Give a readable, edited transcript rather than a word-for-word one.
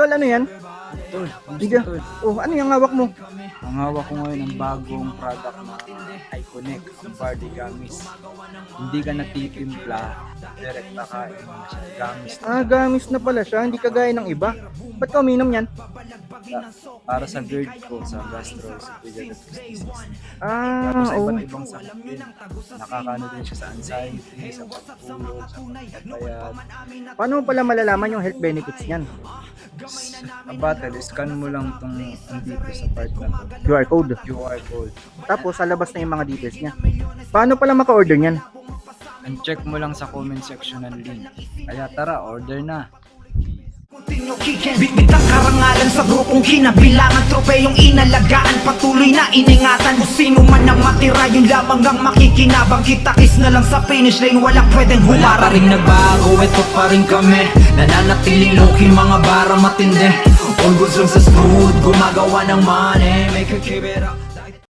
Tol, ano yan? Tol, Hindi. kamusta tol? Oh, ano yung hawak mo? Ang hawak ko ngayon ang bagong product na Iconic, ang Bardi Gamis. Hindi ka natitimpla, direct na kain mo siya. Gamis na Ah, gamis na pala siya, hindi kagaya ng iba. Ba't ka uminom yan? para sa GERD ko, sa gastroesophageal. Ah, Tapos sa oh. iba't ibang sakit din. Nakakano din siya sa anxiety, sa pagtulog, sa pagpapayat. Paano mo pala malalaman yung health benefits niyan? Ang battle, scan mo lang itong andito sa part na to. QR code. QR code. Tapos sa labas na yung mga details niya. Paano pala maka-order niyan? And check mo lang sa comment section ng link. Kaya tara, order na. Bitbit ang karangalan sa grupong kinabilangan, tropeyong inalagaan, patuloy na iningatan. Kung sino man ang matira, yun lamang ang makikinabang. Kita-kiss na lang sa finish line, walang pwedeng humarang. Wala pa rin nagbago, eto pa rin kami. Nananatiling low-key, mga bara matindi. All goods lang sa smooth, gumagawa ng money. Make a keep it up.